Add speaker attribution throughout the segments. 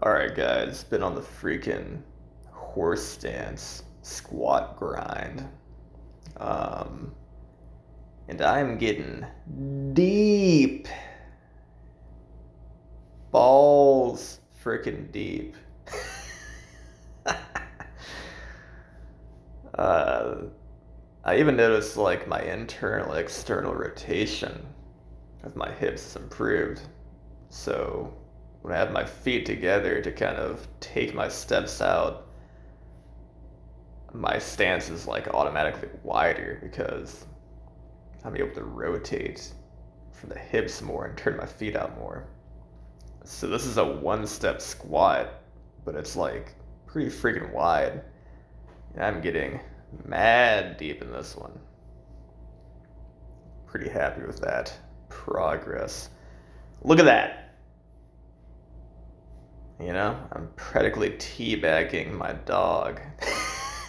Speaker 1: Alright, guys, been on the freaking horse stance squat grind. Um, and I'm getting deep. Balls freaking deep. uh, I even noticed like my internal external rotation of my hips has improved. So when I have my feet together to kind of take my steps out, my stance is like automatically wider because I'm able to rotate from the hips more and turn my feet out more. So this is a one step squat, but it's like pretty freaking wide. And I'm getting mad deep in this one. Pretty happy with that progress. Look at that. You know, I'm practically teabagging my dog.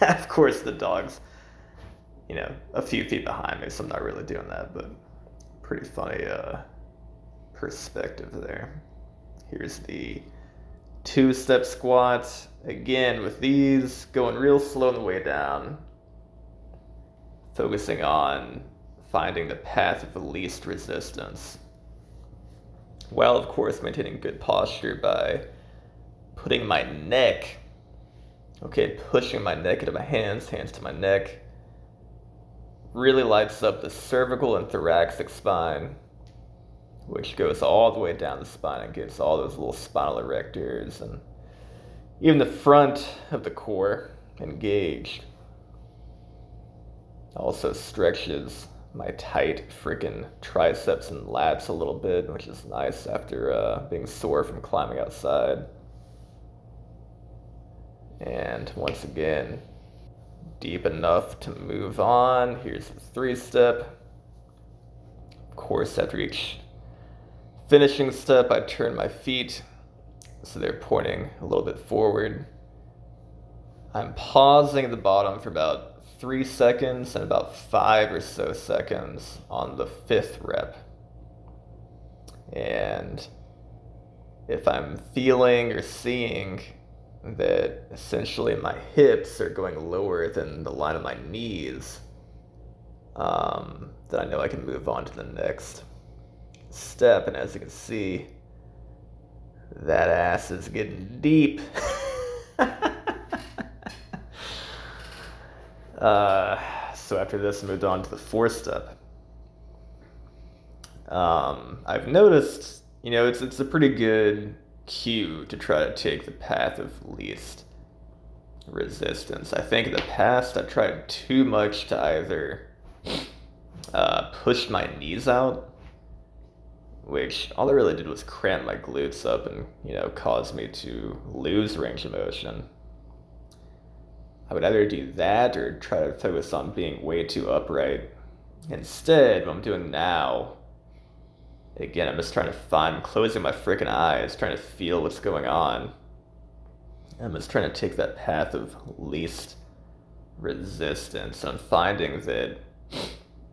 Speaker 1: Of course, the dog's, a few feet behind me, so I'm not really doing that, but pretty funny perspective there. Here's the two-step squats. Again, with these, going real slow on the way down, focusing on finding the path of the least resistance, while of course maintaining good posture by putting my neck, pushing my neck into my hands to my neck, really lights up the cervical and thoracic spine, which goes all the way down the spine and gets all those little spinal erectors and even the front of the core engaged. Also stretches my tight freaking triceps and lats a little bit, which is nice after being sore from climbing outside. And once again, deep enough to move on. Here's the three-step. Of course, after each finishing step, I turn my feet so they're pointing a little bit forward. I'm pausing at the bottom for about 3 seconds and about 5 or so seconds on the fifth rep. And if I'm feeling or seeing that essentially my hips are going lower than the line of my knees, then I know I can move on to the next step. And as you can see, that ass is getting deep. So after this, I moved on to the fourth step. I've noticed, it's a pretty good cue to try to take the path of least resistance. I think in the past I've tried too much to either push my knees out, which all I really did was cramp my glutes up and, cause me to lose range of motion. I would either do that or try to focus on being way too upright. Instead, what I'm doing now, again, I'm just trying to find, closing my freaking eyes, trying to feel what's going on. I'm just trying to take that path of least resistance. And I'm finding that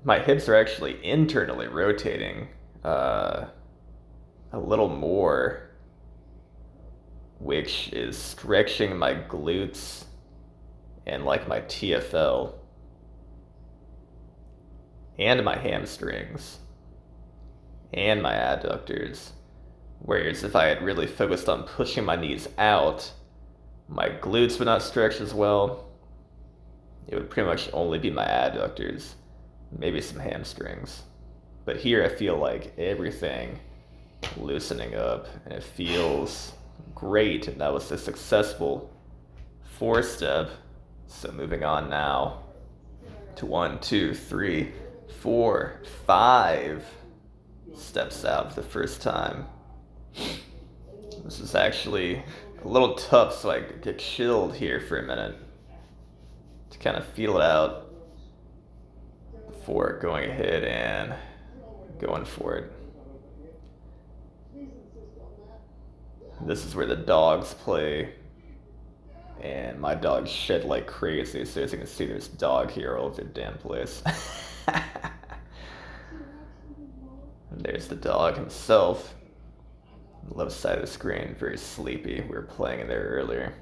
Speaker 1: my hips are actually internally rotating a little more, which is stretching my glutes and like my TFL and my hamstrings and my adductors. Whereas if I had really focused on pushing my knees out, my glutes would not stretch as well. It would pretty much only be my adductors, maybe some hamstrings. But here I feel like everything loosening up and it feels great. And that was a successful 4-step. So moving on now to 1, 2, 3, 4, 5 steps out for the first time. This is actually a little tough, so I get chilled here for a minute to kind of feel it out before going ahead and going for it. This is where the dogs play, and my dogs shed like crazy, so as you can see, there's dog hair all over the damn place. And there's the dog himself. Left side of the screen, very sleepy. We were playing in there earlier.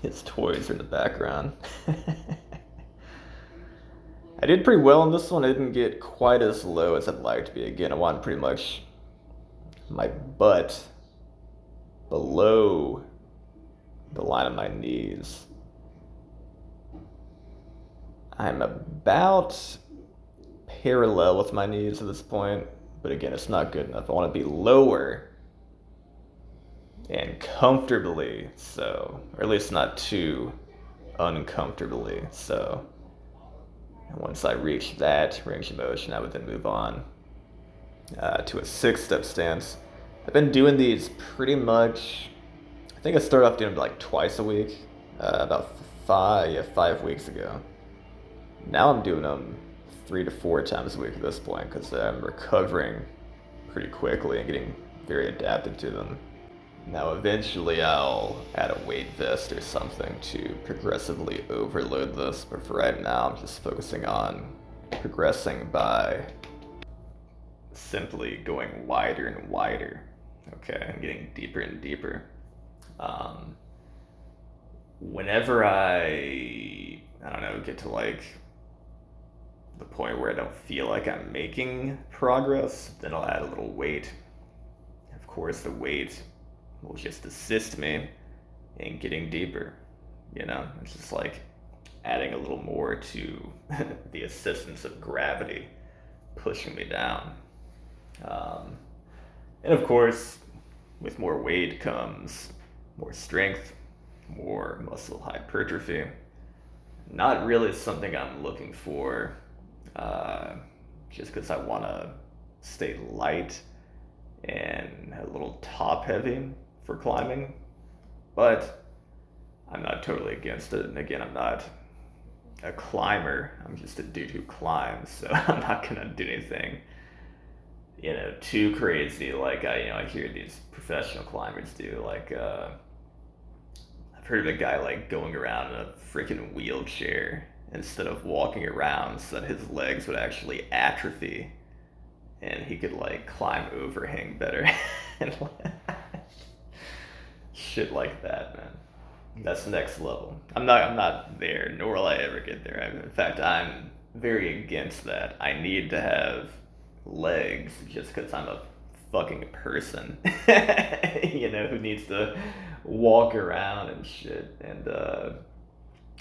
Speaker 1: His toys are in the background. I did pretty well in this one. I didn't get quite as low as I'd like to be. Again, I want pretty much my butt below the line of my knees. I'm about parallel with my knees at this point, but again, it's not good enough. I want to be lower and comfortably so, or at least not too uncomfortably so. And once I reach that range of motion, I would then move on to a 6-step stance. I've been doing these pretty much, I think I started off doing them like twice a week, about 5 weeks ago. Now I'm doing them 3 to 4 times a week at this point because I'm recovering pretty quickly and getting very adapted to them. Now eventually I'll add a weight vest or something to progressively overload this, but for right now I'm just focusing on progressing by simply going wider and wider. Okay, and getting deeper and deeper. Whenever I don't know, get to like the point where I don't feel like I'm making progress, then I'll add a little weight. Of course, the weight will just assist me in getting deeper. You know, it's just like adding a little more to the assistance of gravity pushing me down. And of course, with more weight comes more strength, more muscle hypertrophy. Not really something I'm looking for just because I want to stay light and a little top heavy for climbing, but I'm not totally against it. And again, I'm not a climber, I'm just a dude who climbs, so I'm not gonna do anything, you know, too crazy like I hear these professional climbers do. Like I've heard of a guy like going around in a freaking wheelchair instead of walking around so that his legs would actually atrophy and he could like climb overhang better and shit like that, man. That's next level. I'm not there, nor will I ever get there. In fact, I'm very against that. I need to have legs just because I'm a fucking person, who needs to walk around and shit. And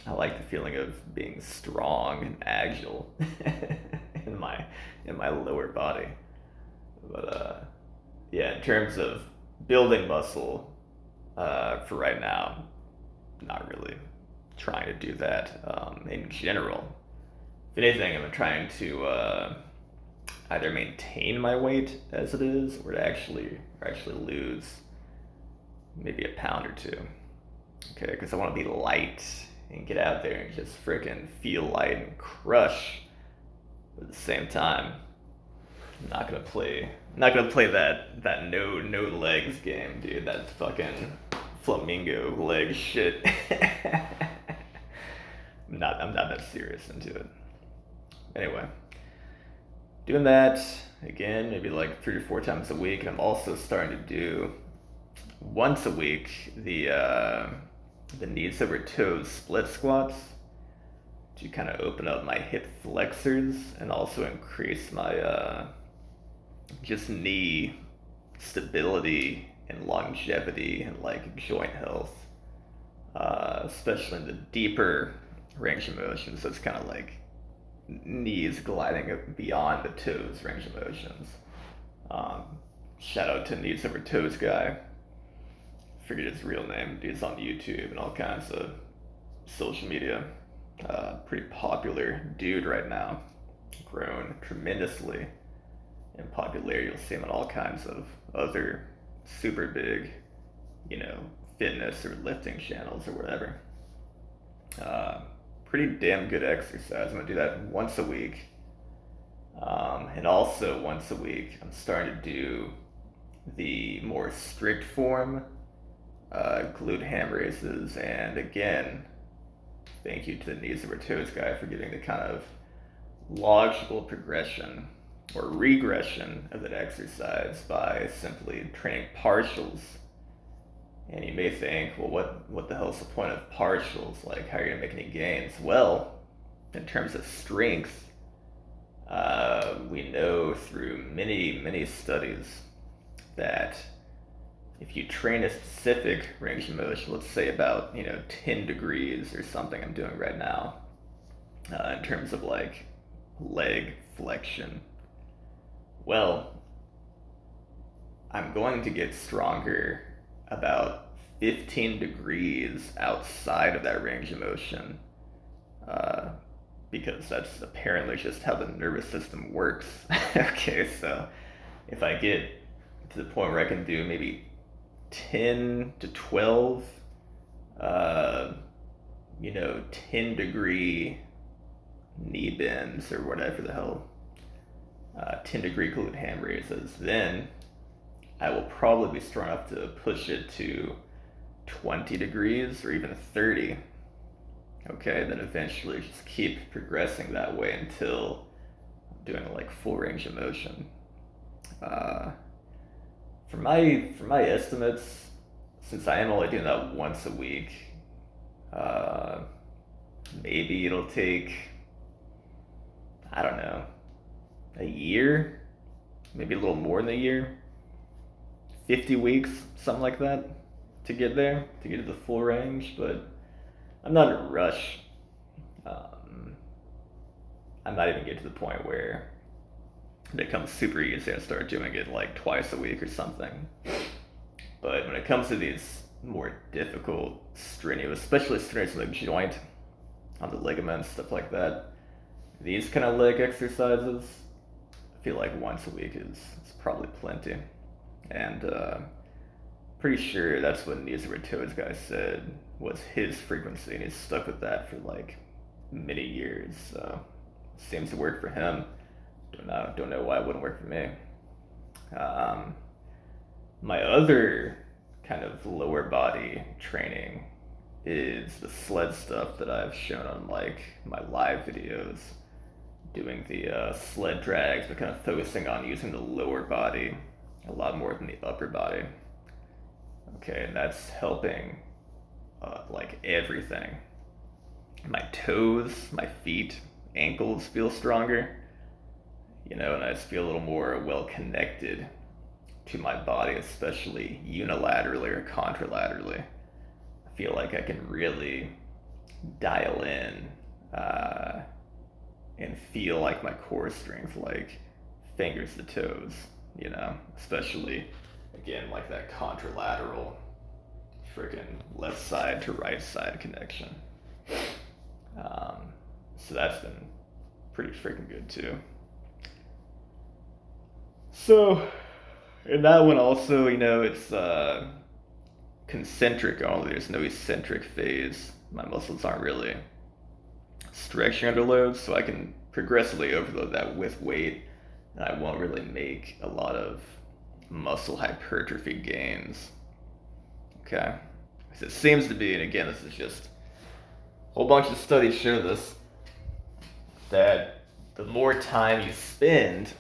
Speaker 1: I like the feeling of being strong and agile in my lower body. But yeah, in terms of building muscle, for right now, not really trying to do that in general. If anything, I'm trying to either maintain my weight as it is, or to actually lose maybe a pound or two. Okay, because I want to be light and get out there and just freaking feel light and crush. But at the same time, I'm not gonna play that no legs game, dude. That fucking flamingo leg shit. I'm not that serious into it. Anyway, doing that again, maybe like 3 or 4 times a week, and I'm also starting to do once a week the knees over toes split squats to kind of open up my hip flexors and also increase my just knee stability and longevity and like joint health, especially in the deeper range of motion. So it's kind of like knees gliding beyond the toes range of motions. Shout out to Knees Over Toes guy. Forget his real name. Dude's on YouTube and all kinds of social media. Pretty popular dude right now. Grown tremendously in popularity. You'll see him on all kinds of other super big, fitness or lifting channels or whatever. Pretty damn good exercise. I'm gonna do that once a week. And also once a week, I'm starting to do the more strict form glute ham raises. And again, thank you to the Knees Over Toes guy for giving the kind of logical progression or regression of that exercise by simply training partials. And you may think, well, what the hell's the point of partials? Like, how are you gonna make any gains? Well, in terms of strength, we know through many studies that if you train a specific range of motion, let's say about 10 degrees or something I'm doing right now, in terms of like leg flexion, well, I'm going to get stronger about 15 degrees outside of that range of motion, uh, because that's apparently just how the nervous system works. Okay, so if I get to the point where I can do maybe 10 to 12, uh, 10-degree knee bends or whatever the hell, 10-degree glute ham raises, then I will probably be strong enough to push it to 20 degrees or even 30. Okay, then eventually just keep progressing that way until I'm doing like full range of motion. Uh, for my estimates, since I am only doing that once a week, uh, maybe it'll take, I don't know, a year, maybe a little more than a year, 50 weeks, something like that, to get there, to get to the full range. But I'm not in a rush. Um, I might even get to the point where it becomes super easy and start doing it like twice a week or something. But when it comes to these more difficult, strenuous, especially strenuous on the joint, on the ligaments, stuff like that, these kind of leg exercises, I feel like once a week is probably plenty. And pretty sure that's what Nizar Toad's guy said was his frequency, and he's stuck with that for like many years. So seems to work for him. Don't know why it wouldn't work for me. Um, my other kind of lower body training is the sled stuff that I've shown on like my live videos, doing the sled drags, but kind of focusing on using the lower body a lot more than the upper body. Okay, and that's helping like everything. My toes, my feet, ankles feel stronger, and I just feel a little more well connected to my body, especially unilaterally or contralaterally. I feel like I can really dial in and feel like my core strength, like fingers to toes, especially again like that contralateral freaking left side to right side connection. So that's been pretty freaking good too. So, in that one also, it's concentric only. There's no eccentric phase. My muscles aren't really stretching under load, so I can progressively overload that with weight, and I won't really make a lot of muscle hypertrophy gains. Okay? So it seems to be, and again, this is just a whole bunch of studies show this, that the more time you spend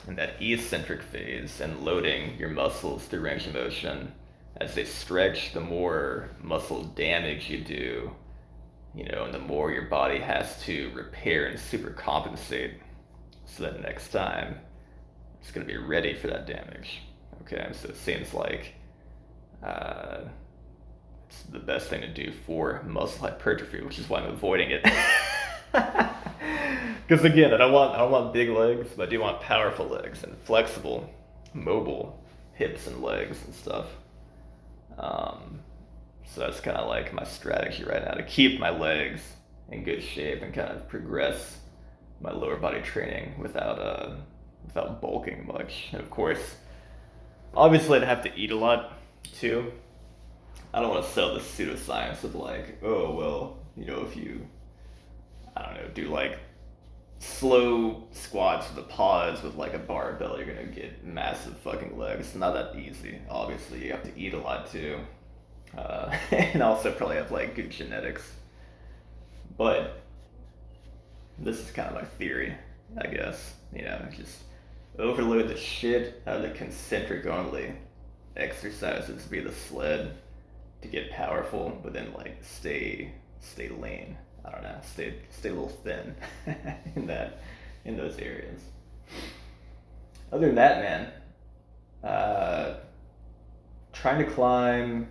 Speaker 1: in that eccentric phase and loading your muscles through range of motion, as they stretch, the more muscle damage you do, and the more your body has to repair and super compensate so that next time it's going to be ready for that damage. Okay, so it seems like it's the best thing to do for muscle hypertrophy, which is why I'm avoiding it. Because again, I don't want big legs, but I do want powerful legs and flexible, mobile hips and legs and stuff. So that's kind of like my strategy right now, to keep my legs in good shape and kind of progress my lower body training without bulking much. And of course, obviously I'd have to eat a lot too. I don't want to sell this pseudoscience of like, oh well, if you, I don't know, do like slow squats with a pause with like a barbell, you're gonna get massive fucking legs. It's not that easy. Obviously, you have to eat a lot too, and also probably have like good genetics. But this is kind of my theory, I guess. Just overload the shit out of the concentric only exercises via the sled to get powerful, but then like stay lean. I don't know, stay a little thin in in those areas. Other than that, man, uh, trying to climb.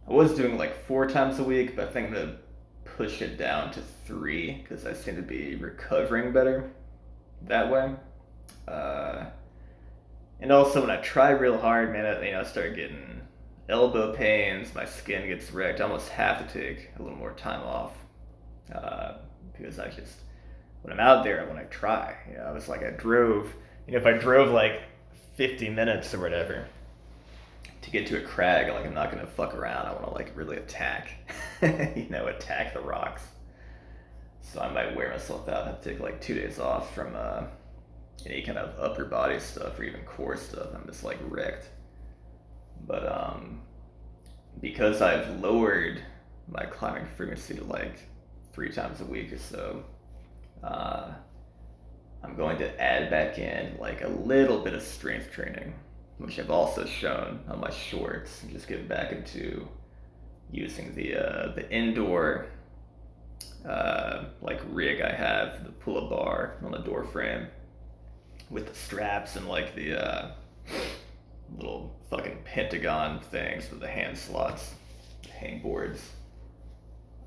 Speaker 1: I was doing like 4 times a week, but I think I'm gonna push it down to three because I seem to be recovering better that way. Uh, and also, when I try real hard, man, I start getting elbow pains. My skin gets wrecked. I almost have to take a little more time off uh, because I just when I'm out there, when I try, I was like I drove. If I drove like 50 minutes or whatever to get to a crag, like I'm not gonna fuck around. I want to like really attack, attack the rocks. So I might wear myself out. I have to take like 2 days off from any kind of upper body stuff or even core stuff. I'm just like wrecked. But because I've lowered my climbing frequency to like 3 times a week or so, uh, I'm going to add back in like a little bit of strength training, which I've also shown on my shorts. And just getting back into using the indoor like rig I have, the pull-up bar on the door frame with the straps and like the little fucking pentagon things with the hand slots, hang boards.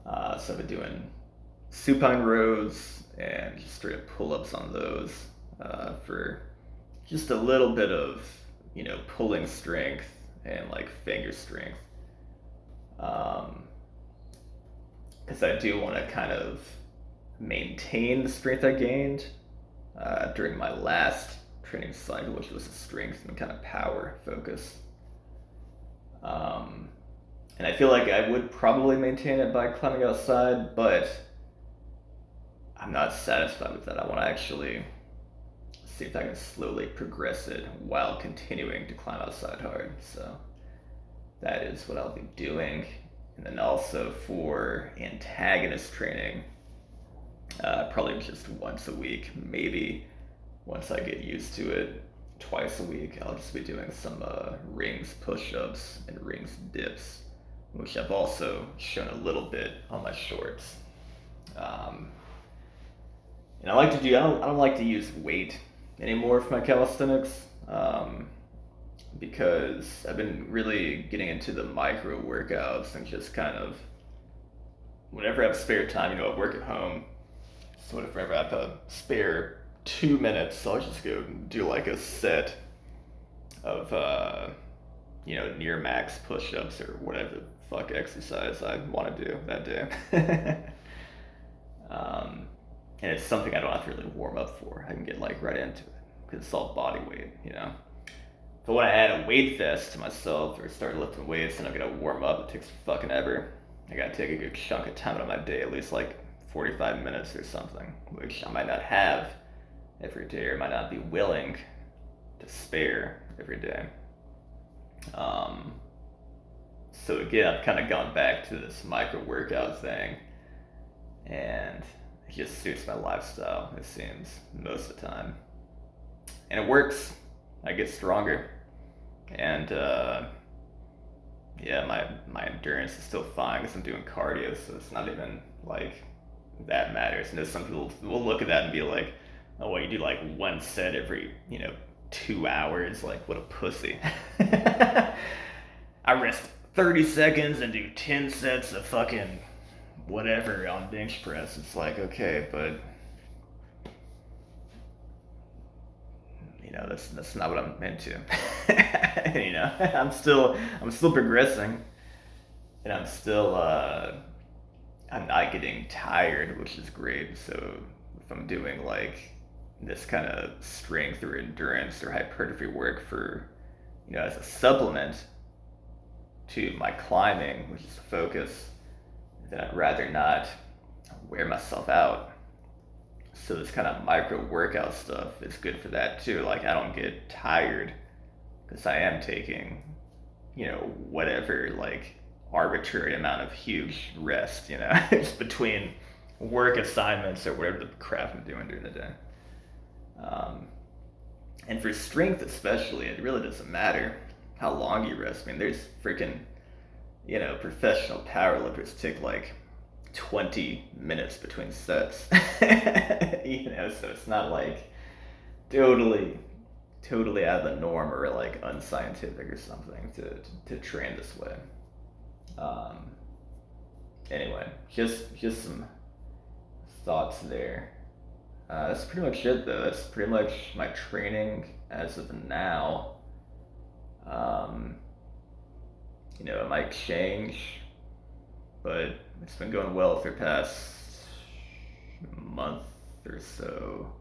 Speaker 1: So I've been doing supine rows and just straight up pull-ups on those for just a little bit of pulling strength and like finger strength. Because I do want to kind of maintain the strength I gained during my last training cycle, which was a strength and kind of power focus. Um, and I feel like I would probably maintain it by climbing outside, but I'm not satisfied with that. I want to actually see if I can slowly progress it while continuing to climb outside hard. So that is what I'll be doing. And then also for antagonist training, probably just once a week, maybe once I get used to it, twice a week. I'll just be doing some rings push-ups and rings dips, which I've also shown a little bit on my shorts. Um, and I don't like to use weight anymore for my calisthenics because I've been really getting into the micro workouts and just kind of whenever I have spare time, I work at home. So whenever I have a spare 2 minutes, I'll just go do like a set of near max push-ups or whatever the fuck exercise I want to do that day. um, and it's something I don't have to really warm up for. I can get like right into it because it's all body weight. But when I add a weight vest to myself or start lifting weights and I'm gonna warm up, it takes fucking ever. I gotta take a good chunk of time out of my day, at least like 45 minutes or something, which I might not have every day or might not be willing to spare every day. Um, so again, I've kind of gone back to this micro workout thing, and it just suits my lifestyle, it seems, most of the time. And it works. I get stronger. And yeah, my endurance is still fine because I'm doing cardio, so it's not even like that matters. Some people will look at that and be like, "Oh, well, you do like one set every 2 hours? Like, what a pussy!" I rest 30 seconds and do 10 sets of fucking whatever on bench press. It's like, okay, but that's not what I'm into. I'm still progressing, and I'm not getting tired, which is great. So if I'm doing like this kind of strength or endurance or hypertrophy work for as a supplement to my climbing, which is the focus, then I'd rather not wear myself out. So this kind of micro workout stuff is good for that too. Like I don't get tired because I am taking, whatever like arbitrary amount of huge rest, just between work assignments or whatever the crap I'm doing during the day. Um, And for strength especially, it really doesn't matter how long you rest. I mean, there's freaking, professional powerlifters take like 20 minutes between sets. So it's not like totally, totally out of the norm or like unscientific or something to train this way. Um, anyway, just some thoughts there. That's pretty much it, though. That's pretty much my training as of now. Um, it might change, but it's been going well for the past month or so.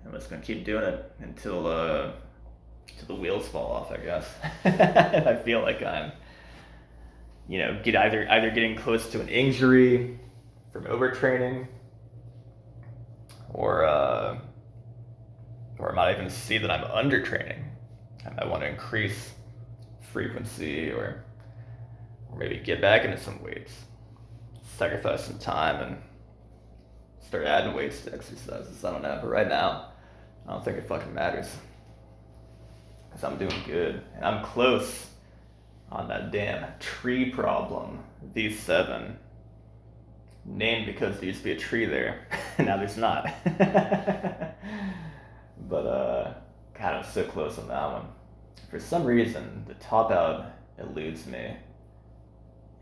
Speaker 1: I'm just gonna keep doing it until the wheels fall off, I guess. I feel like I'm, get either getting close to an injury from overtraining, or I might even see that I'm undertraining. I might want to increase frequency or maybe get back into some weights, sacrifice some time and start adding weights to exercises. I don't know, but right now, I don't think it fucking matters because I'm doing good and I'm close on that damn tree problem V7, named because there used to be a tree there. Now there's not. But God, I'm so close on that one. For some reason, the top out eludes me,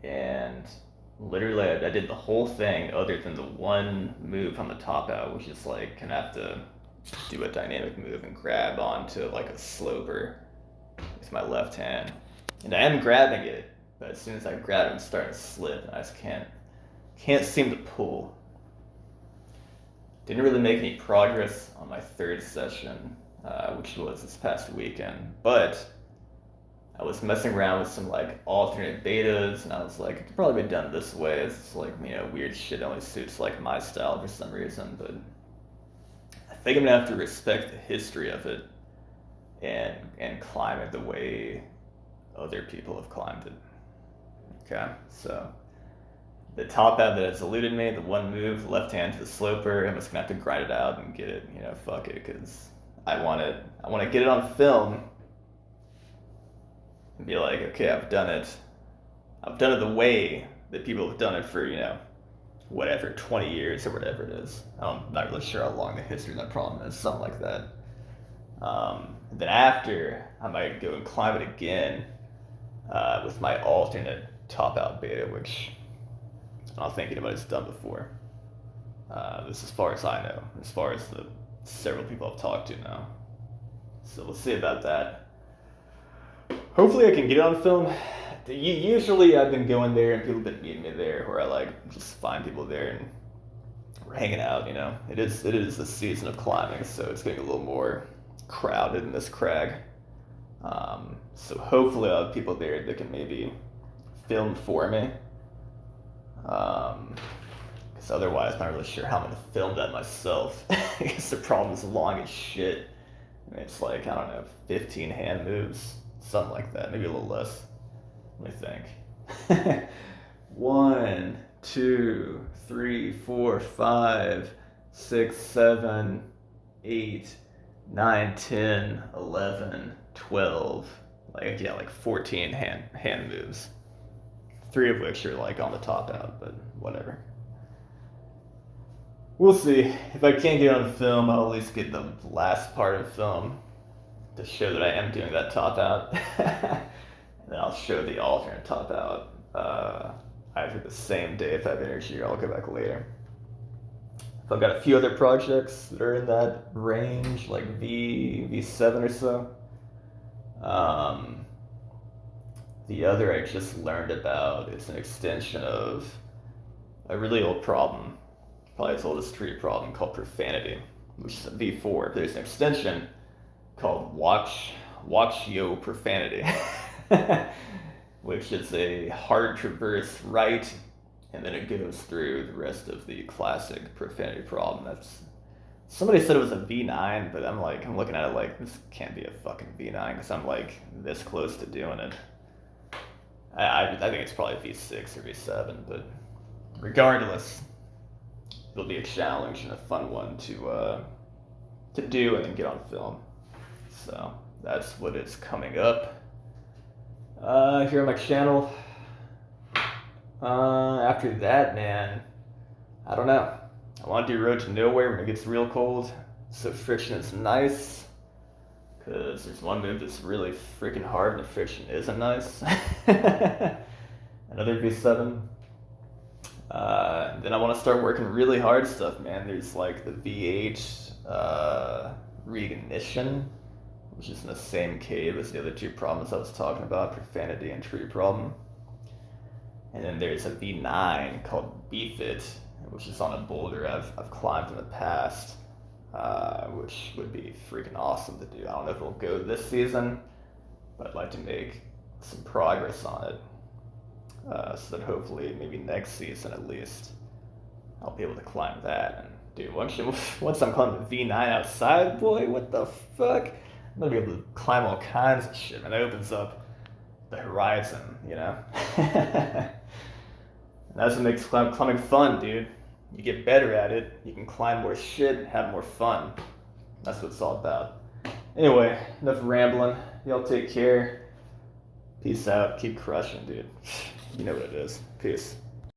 Speaker 1: and literally I did the whole thing other than the one move on the top out, which is like gonna have to do a dynamic move and grab onto like a sloper with my left hand. And I am grabbing it, but as soon as I grab it, I'm starting to slip, and I just can't seem to pull. Didn't really make any progress on my third session, which was this past weekend, but I was messing around with some like alternate betas, and I was like, it could probably be done this way. It's like, weird shit only suits like my style for some reason, but I think I'm gonna have to respect the history of it and climb it the way other people have climbed it. Okay, so the top out that has eluded me, the one move, left hand to the sloper, I'm just gonna have to grind it out and get it, fuck it, because I want to get it on film and be like, okay, I've done it the way that people have done it for, whatever, 20 years or whatever it is. I'm not really sure how long the history of that problem is, something like that. Then after, I might go and climb it again with my alternate top out beta, which I don't think anybody's done before. This is as far as I know, as far as the several people I've talked to now. So we'll see about that. Hopefully I can get it on film. Usually I've been going there and people have been meeting me there, where I like just find people there and we're hanging out. It is the season of climbing, so it's getting a little more crowded in this crag. So hopefully I'll have people there that can maybe film for me. Because otherwise I'm not really sure how I'm going to film that myself. Because the problem is long as shit. I mean, it's like, I don't know, 15 hand moves, something like that, maybe a little less. Let me think. 1, 2, 3, 4, 5, 6, 7, 8, 9, 10, 11, 12, like 14 hand moves. 3 of which are like on the top out, but whatever. We'll see. If I can't get on film, I'll at least get the last part of film to show that I am doing that top out. And then I'll show the alternate top out either the same day if I have energy, or I'll go back later. I've got a few other projects that are in that range, like V7 or so. The other I just learned about is an extension of a really old problem, probably as old as tree problem, called profanity, which is a V4. There's an extension called Watch Yo Profanity, which is a hard traverse right, and then it goes through the rest of the classic profanity problem. Somebody said it was a V9, but I'm looking at it like, this can't be a fucking V9 because I'm like this close to doing it. I think it's probably V6 or V7, but regardless, it'll be a challenge and a fun one to do and then get on film. So that's what is coming up here on my channel. After that, man, I don't know. I want to do Road to Nowhere when it gets real cold, so friction is nice. Because there's one move that's really freaking hard and the friction isn't nice. Another V7. Then I want to start working really hard stuff, man. There's like the V8 Reignition, which is in the same cave as the other two problems I was talking about, Profanity and Tree Problem. And then there's a V9 called Beef It, which is on a boulder I've climbed in the past, which would be freaking awesome to do. I don't know if it'll go this season, but I'd like to make some progress on it. So that hopefully maybe next season at least I'll be able to climb that. And dude, once I'm climbing the V9 outside, boy, what the fuck? I'm gonna be able to climb all kinds of shit, man. That opens up the horizon, you know? That's what makes climbing fun, dude. You get better at it, you can climb more shit and have more fun. That's what it's all about. Anyway, enough rambling. Y'all take care. Peace out. Keep crushing, dude. You know what it is. Peace.